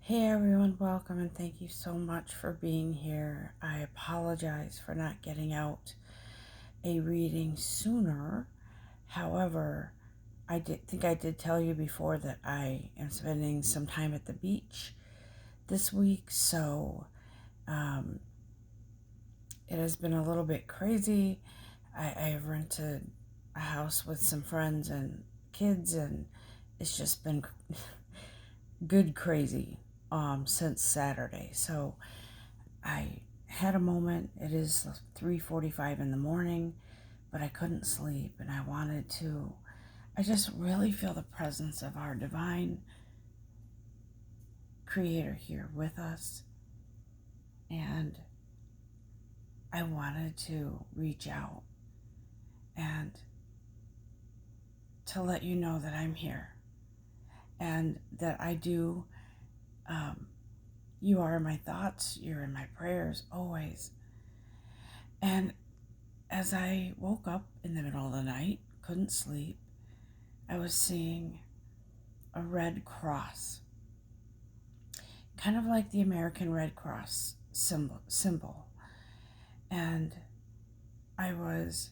Hey everyone, welcome and thank you so much for being here. I apologize for not getting out a reading sooner. However, I did tell you before that I am spending some time at the beach this week, so it has been a little bit crazy. I have rented a house with some friends and kids, and it's just been good crazy since Saturday. So I had a moment. It is 3:45 in the morning, but I couldn't sleep, and I just really feel the presence of our divine creator here with us, and I wanted to reach out and to let you know that I'm here and that I do. You are in my thoughts, you're in my prayers always. And as I woke up in the middle of the night, couldn't sleep, I was seeing a red cross, kind of like the American Red Cross symbol. And I was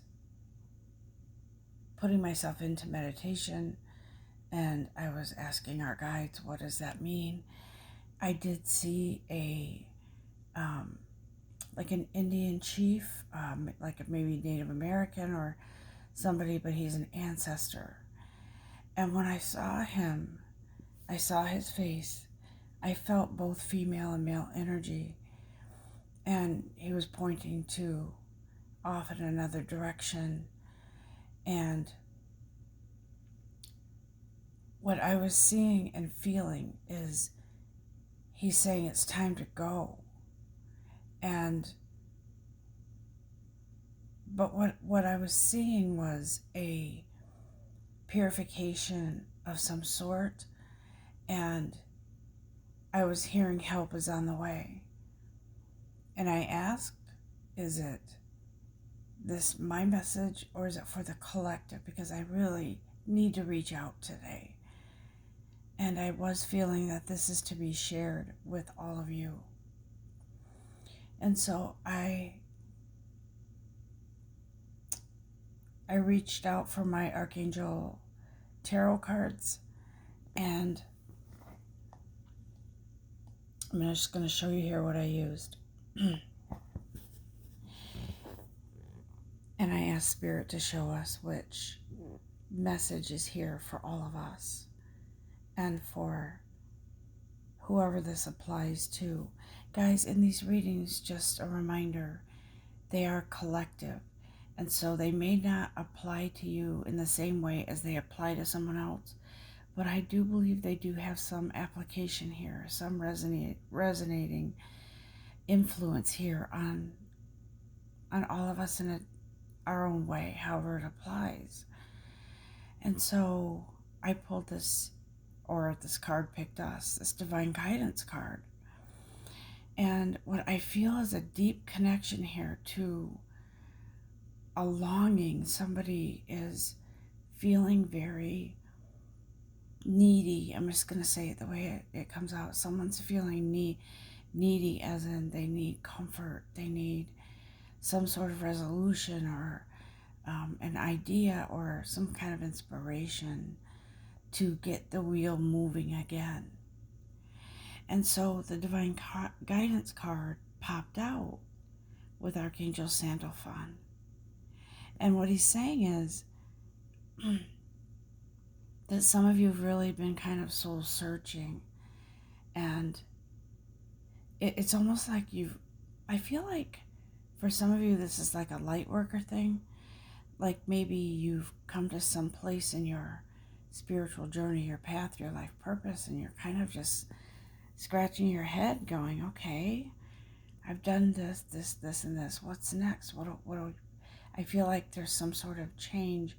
putting myself into meditation, and I was asking our guides, what does that mean? I did see like an Indian chief, like maybe Native American or somebody, but he's an ancestor. And when I saw him, I saw his face, I felt both female and male energy, and he was pointing to off in another direction. And what I was seeing and feeling is he's saying it's time to go. But what I was seeing was a purification of some sort, and I was hearing help is on the way. And I asked, is it this my message, or is it for the collective? Because I really need to reach out today. And I was feeling that this is to be shared with all of you. And so I reached out for my Archangel tarot cards, and I'm just going to show you here what I used. And I asked Spirit to show us which message is here for all of us and for whoever this applies to. Guys, in these readings, just a reminder, they are collective. And so they may not apply to you in the same way as they apply to someone else. But I do believe they do have some application here, some resonating influence here on all of us in our own way, however it applies. And so I pulled this, or this card picked us, this divine guidance card. And what I feel is a deep connection here to a longing. Somebody is feeling very needy. I'm just going to say it the way it comes out. Someone's feeling needy, as in they need comfort, they need some sort of resolution, or an idea, or some kind of inspiration to get the wheel moving again. And so the divine guidance card popped out with Archangel Sandalphon. And what he's saying is that some of you have really been kind of soul searching, and it's almost like I feel like for some of you this is like a light worker thing. Like maybe you've come to some place in your spiritual journey, your path, your life purpose, and you're kind of just scratching your head going, okay, I've done this, and this. What's next? I feel like there's some sort of change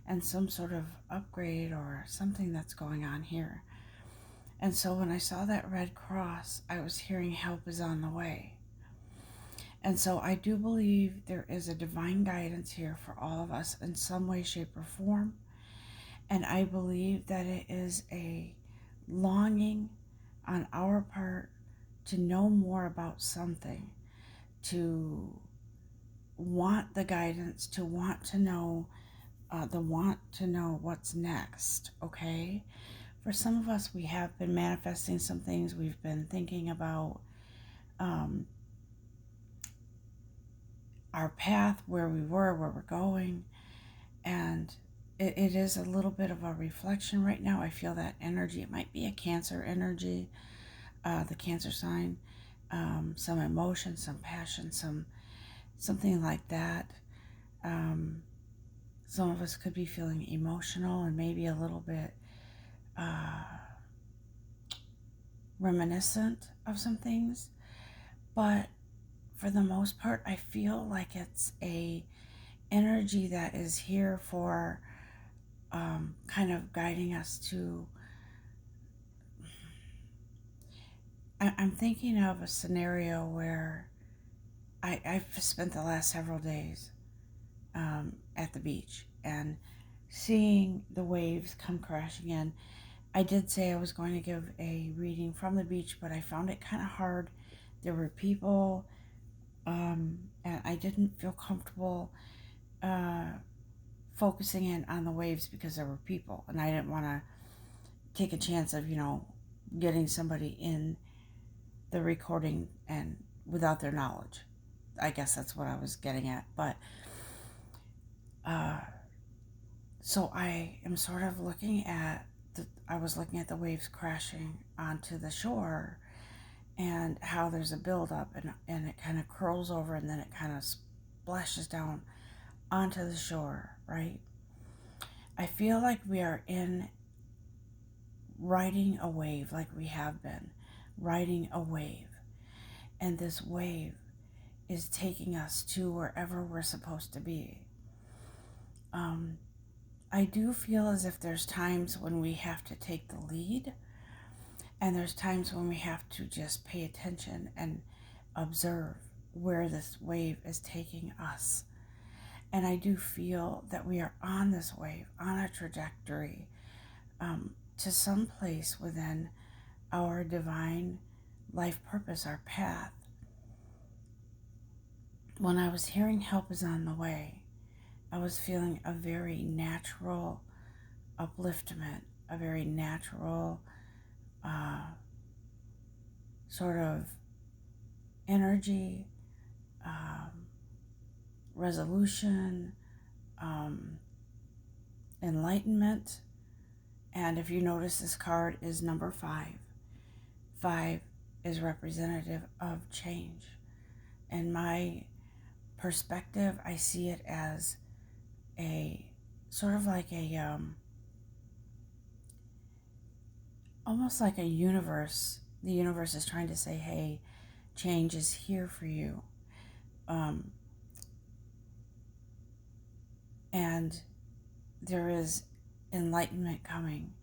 and some sort of upgrade or something that's going on here. And so when I saw that red cross, I was hearing help is on the way. And so I do believe there is a divine guidance here for all of us in some way, shape, or form. And I believe that it is a longing on our part to know more about something, to want the guidance, to want to know, what's next, okay? For some of us, we have been manifesting some things. We've been thinking about our path, where we were, where we're going, and it is a little bit of a reflection right now. I feel that energy. It might be a Cancer energy, the Cancer sign, some emotion, some passion, something like that. Some of us could be feeling emotional and maybe a little bit reminiscent of some things, but for the most part, I feel like it's a energy that is here for kind of guiding us to. I'm thinking of a scenario where I've spent the last several days at the beach and seeing the waves come crashing in. I did say I was going to give a reading from the beach, but I found it kind of hard. There were people, and I didn't feel comfortable focusing in on the waves because there were people, and I didn't want to take a chance of, getting somebody in the recording and without their knowledge. I guess that's what I was getting at. But so I am sort of looking at I was looking at the waves crashing onto the shore and how there's a buildup, and it kind of curls over and then it kind of splashes down onto the shore, right? I feel like we are riding a wave, like we have been riding a wave, and this wave is taking us to wherever we're supposed to be. I do feel as if there's times when we have to take the lead, and there's times when we have to just pay attention and observe where this wave is taking us. And I do feel that we are on this wave, on a trajectory to some place within our divine life purpose, our path. When I was hearing help is on the way, I was feeling a very natural upliftment, a very natural sort of energy, resolution, enlightenment. And if you notice, this card is number 5. 5 is representative of change. In my perspective, I see it as a sort of like a almost like a universe. The universe is trying to say, hey, change is here for you. And there is enlightenment coming.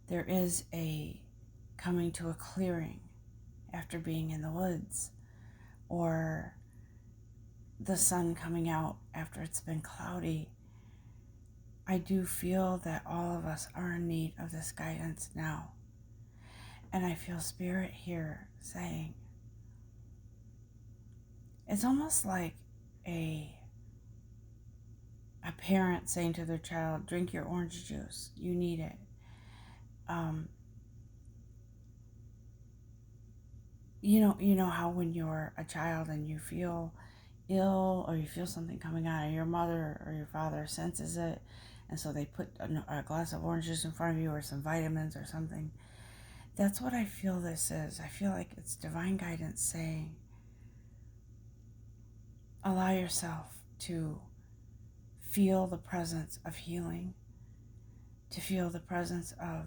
There is a coming to a clearing after being in the woods, or the sun coming out after it's been cloudy. I do feel that all of us are in need of this guidance now. And I feel Spirit here saying, it's almost like a parent saying to their child, drink your orange juice, you need it. You know how when you're a child and you feel ill, or you feel something coming out, of your mother or your father senses it, and so they put a glass of orange juice in front of you, or some vitamins or something. That's what I feel this is. I feel like it's divine guidance saying, allow yourself to feel the presence of healing, to feel the presence of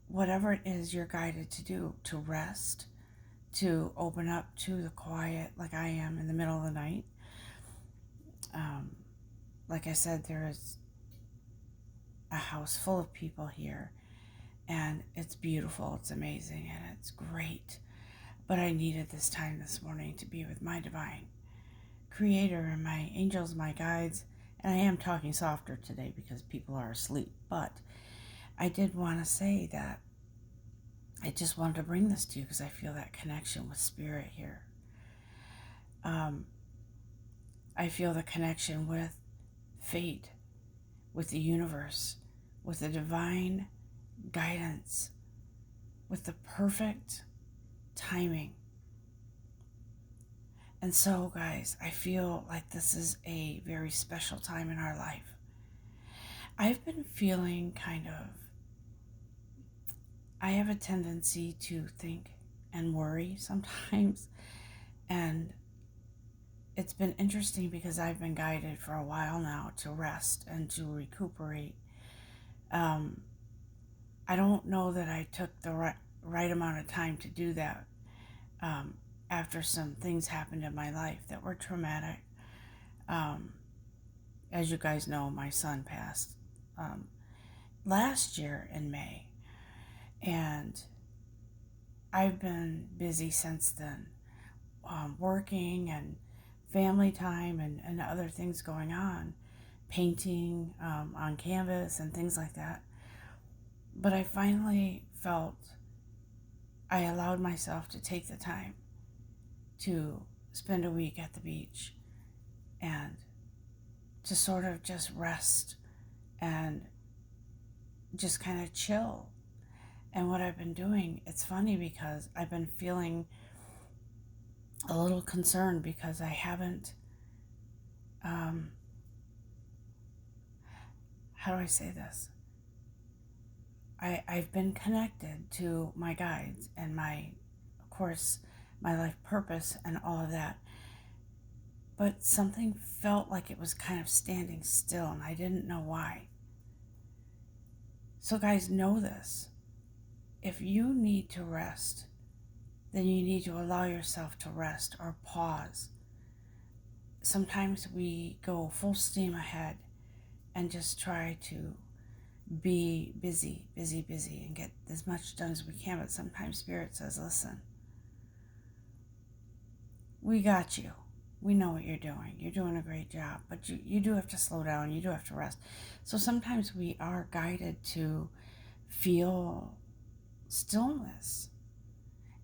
whatever it is you're guided to do, to rest, to open up to the quiet, like I am in the middle of the night. Like I said, there is a house full of people here, and it's beautiful, it's amazing, and it's great. But I needed this time this morning to be with my divine creator and my angels, my guides. And I am talking softer today because people are asleep, but I did want to say that I just wanted to bring this to you because I feel that connection with spirit here. I feel the connection with fate, with the universe, with the divine guidance, with the perfect timing. And so, guys, I feel like this is a very special time in our life. I've been feeling I have a tendency to think and worry sometimes. And it's been interesting because I've been guided for a while now to rest and to recuperate. I don't know that I took the right amount of time to do that after some things happened in my life that were traumatic. As you guys know, my son passed last year in May, and I've been busy since then, working and family time and other things going on, painting on canvas and things like that. But I finally felt I allowed myself to take the time to spend a week at the beach and to sort of just rest and just kind of chill. And what I've been doing, it's funny because I've been feeling a little concerned because I haven't, how do I say this? I've been connected to my guides and of course, my life purpose and all of that. But something felt like it was kind of standing still and I didn't know why. So guys, know this. If you need to rest, then you need to allow yourself to rest or pause. Sometimes we go full steam ahead and just try to be busy, and get as much done as we can. But sometimes Spirit says, listen, we got you. We know what you're doing. You're doing a great job, but you do have to slow down. You do have to rest. So sometimes we are guided to feel stillness.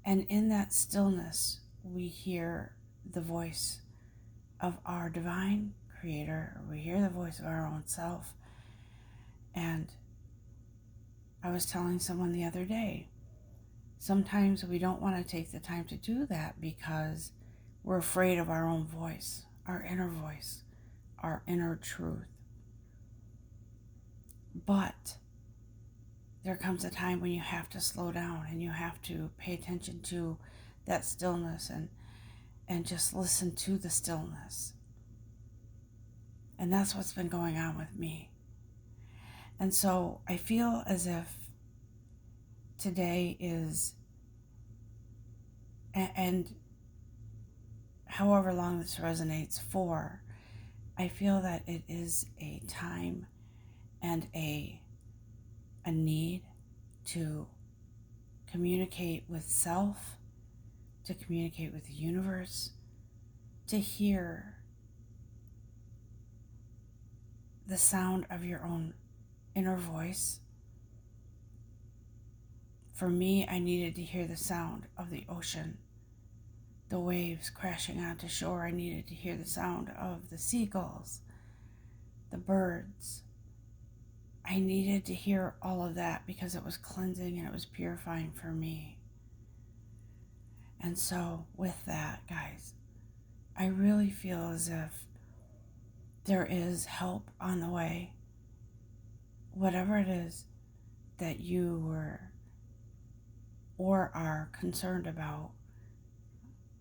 And in that stillness, we hear the voice of our divine creator, or we hear the voice of our own self. And I was telling someone the other day, sometimes we don't want to take the time to do that because we're afraid of our own voice, our inner truth. But there comes a time when you have to slow down and you have to pay attention to that stillness and just listen to the stillness. And that's what's been going on with me. And so I feel as if today is, and however long this resonates for, I feel that it is a time and a need to communicate with self, to communicate with the universe, to hear the sound of your own inner voice. For me, I needed to hear the sound of the ocean, the waves crashing onto shore. I needed to hear the sound of the seagulls, the birds. I needed to hear all of that because it was cleansing and it was purifying for me. And so with that, guys, I really feel as if there is help on the way. Whatever it is that you were or are concerned about,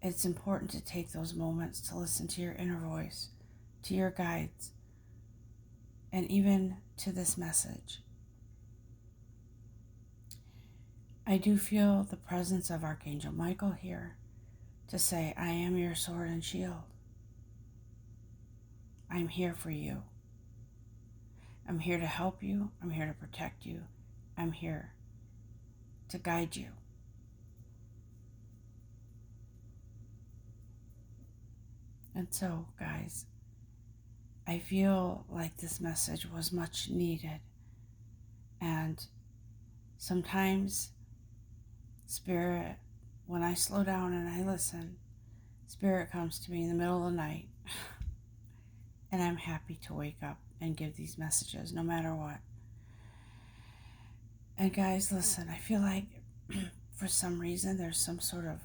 it's important to take those moments to listen to your inner voice, to your guides, and even to this message. I do feel the presence of Archangel Michael here to say, I am your sword and shield. I'm here for you. I'm here to help you. I'm here to protect you. I'm here to guide you. And so, guys, I feel like this message was much needed. And sometimes Spirit, when I slow down and I listen, Spirit comes to me in the middle of the night, and I'm happy to wake up and give these messages no matter what. And guys, listen, I feel like for some reason there's some sort of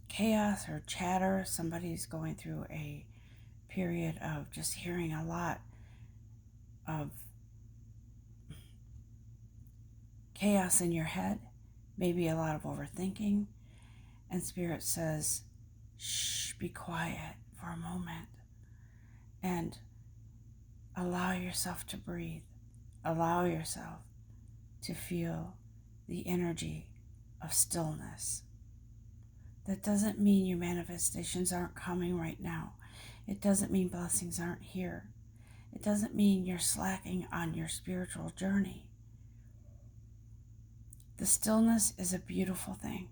chaos or chatter. Somebody's going through a period of just hearing a lot of chaos in your head, maybe a lot of overthinking. And Spirit says, shh, be quiet for a moment and allow yourself to breathe. Allow yourself to feel the energy of stillness. That doesn't mean your manifestations aren't coming right now. It doesn't mean blessings aren't here. It doesn't mean you're slacking on your spiritual journey. The stillness is a beautiful thing.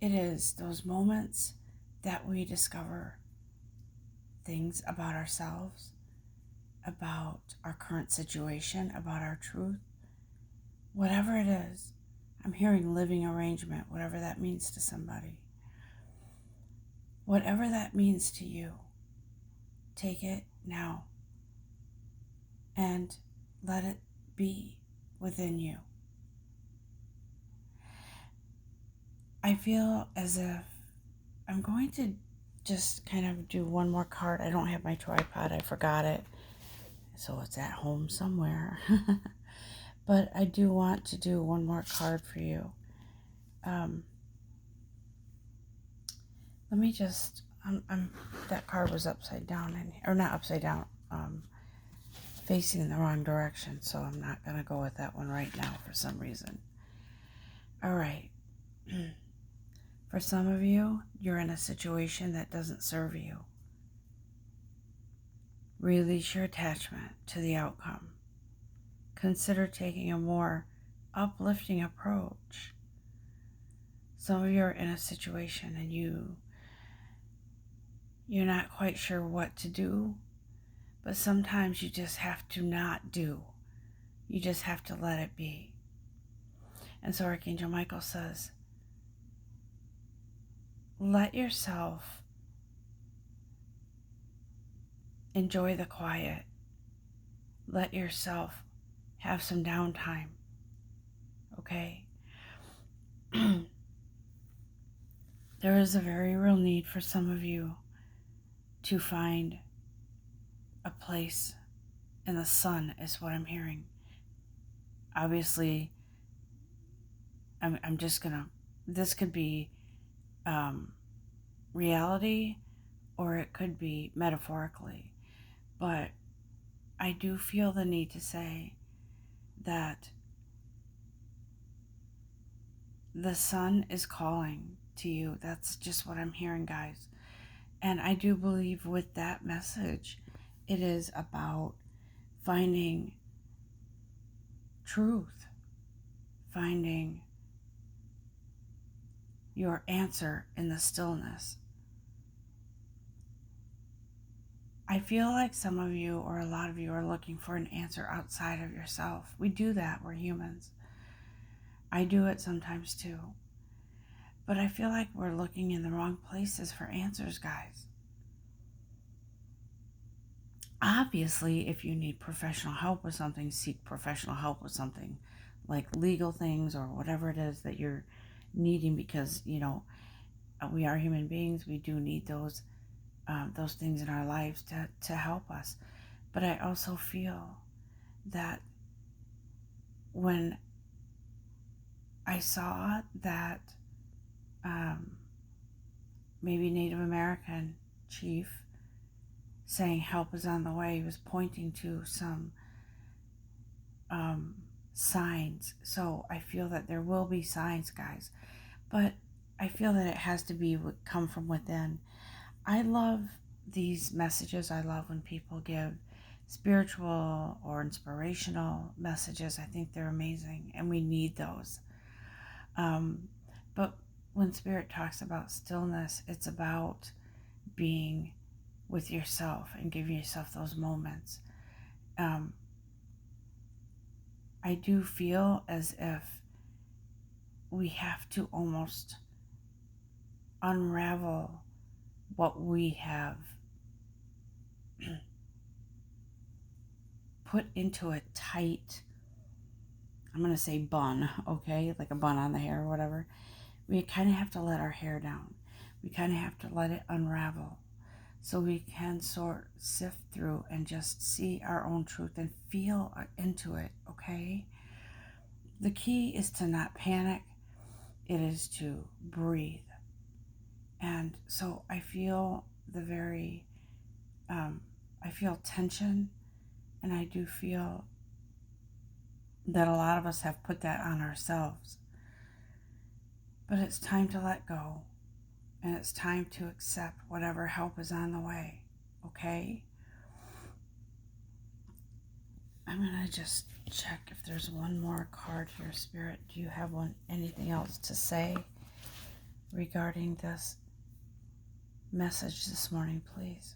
It is those moments that we discover things about ourselves, about our current situation, about our truth, whatever it is. I'm hearing living arrangement, whatever that means to somebody. Whatever that means to you, take it now and let it be within you. I feel as if I'm going to just kind of do one more card. I don't have my tripod. I forgot it. So it's at home somewhere. But I do want to do one more card for you. Let me just, that card was upside down, or not upside down, facing in the wrong direction. So I'm not going to go with that one right now for some reason. All right. For some of you, you're in a situation that doesn't serve you. Release your attachment to the outcome. Consider taking a more uplifting approach. Some of you are in a situation and you're not quite sure what to do, but sometimes you just have to not do. You just have to let it be. And so Archangel Michael says, let yourself enjoy the quiet. Let yourself have some downtime. Okay? There is a very real need for some of you to find a place in the sun, is what I'm hearing. Obviously, I'm just gonna, this could be reality or it could be metaphorically, but I do feel the need to say that the sun is calling to you. That's just what I'm hearing, guys. And I do believe with that message, it is about finding truth, finding your answer in the stillness. I feel like some of you or a lot of you are looking for an answer outside of yourself. We do that. We're humans. I do it sometimes too. But I feel like we're looking in the wrong places for answers, guys. Obviously, if you need professional help with something, seek professional help with something like legal things or whatever it is that you're needing, because, you know, we are human beings. We do need those things in our lives to help us. But I also feel that when I saw that maybe Native American chief saying help is on the way, he was pointing to some signs. So I feel that there will be signs, guys, but I feel that it has to come from within. I love these messages. I love when people give spiritual or inspirational messages. I think they're amazing, and we need those. But when Spirit talks about stillness, it's about being with yourself and giving yourself those moments. I do feel as if we have to almost unravel what we have put into a tight, I'm going to say bun, okay? Like a bun on the hair or whatever. We kind of have to let our hair down. We kind of have to let it unravel so we can sift through and just see our own truth and feel into it, okay? The key is to not panic. It is to breathe. And so I feel I feel tension, and I do feel that a lot of us have put that on ourselves. But it's time to let go, and it's time to accept whatever help is on the way, okay? I'm going to just check if there's one more card here, Spirit. Do you have anything else to say regarding this message this morning, please?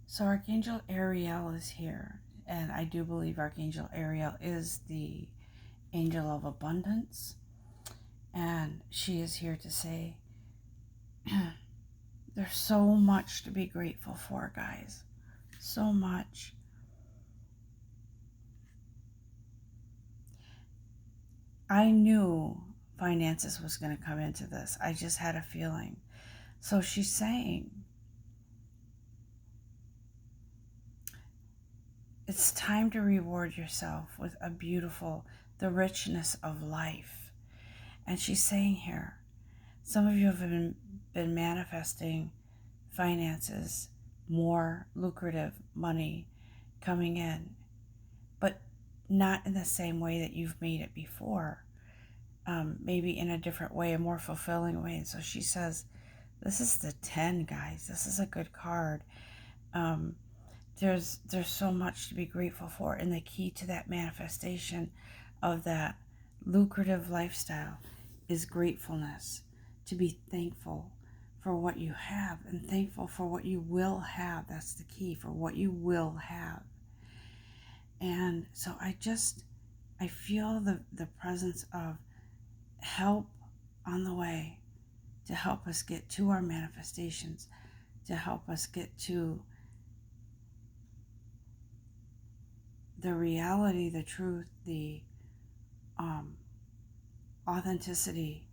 So Archangel Ariel is here, and I do believe Archangel Ariel is the angel of abundance, and she is here to say there's so much to be grateful for, guys. So much. I knew finances was going to come into this. I just had a feeling. So she's saying it's time to reward yourself with the richness of life. And she's saying here, some of you have been manifesting finances, more lucrative money coming in, but not in the same way that you've made it before. Maybe in a different way, a more fulfilling way. And so she says, this is the 10, guys. This is a good card. There's so much to be grateful for, and the key to that manifestation of that lucrative lifestyle is gratefulness. To be thankful for what you have and thankful for what you will have. That's the key, for what you will have. And so I feel the presence of help on the way to help us get to our manifestations, to help us get to the reality, the truth, the authenticity,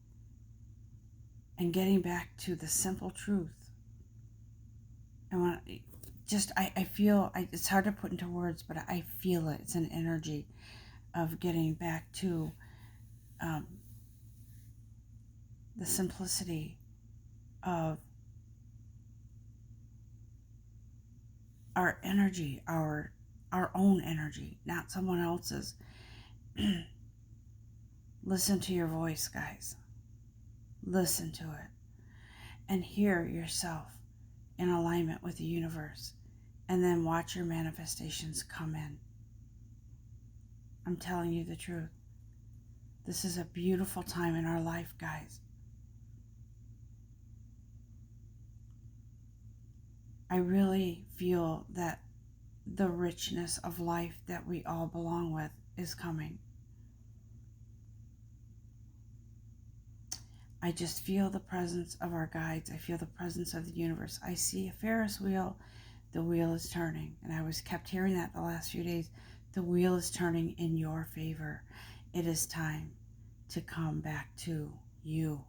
and getting back to the simple truth. And when I feel, it's hard to put into words, but I feel it. It's an energy of getting back to the simplicity of our energy, our own energy, not someone else's. Listen to your voice, guys. Listen to it and hear yourself in alignment with the universe, and then watch your manifestations come in. I'm telling you the truth. This is a beautiful time in our life, guys. I really feel that the richness of life that we all belong with is coming. I just feel the presence of our guides. I feel the presence of the universe. I see a Ferris wheel. The wheel is turning. And I was kept hearing that the last few days. The wheel is turning in your favor. It is time to come back to you.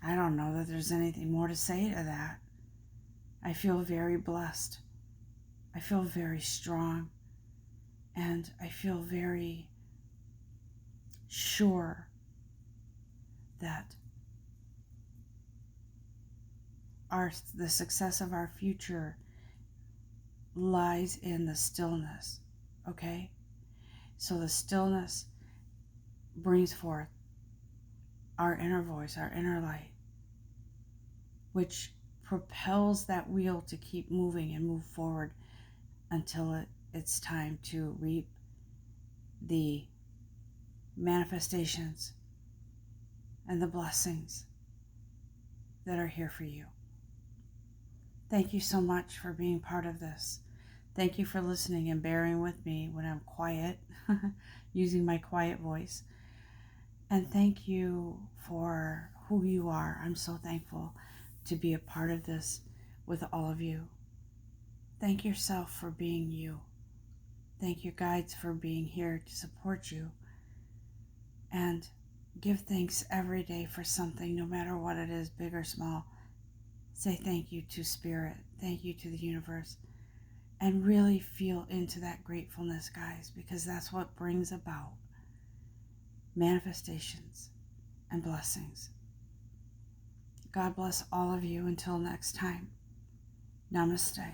I don't know that there's anything more to say to that. I feel very blessed. I feel very strong. And I feel very sure that the success of our future lies in the stillness, okay? So the stillness brings forth our inner voice, our inner light, which propels that wheel to keep moving and move forward until it's time to reap the manifestations and the blessings that are here for you. Thank you so much for being part of this. Thank you for listening and bearing with me when I'm quiet, using my quiet voice. And thank you for who you are. I'm so thankful to be a part of this with all of you. Thank yourself for being you. Thank your guides for being here to support you. And give thanks every day for something, no matter what it is, big or small. Say thank you to Spirit. Thank you to the universe. And really feel into that gratefulness, guys, because that's what brings about manifestations and blessings. God bless all of you until next time. Namaste.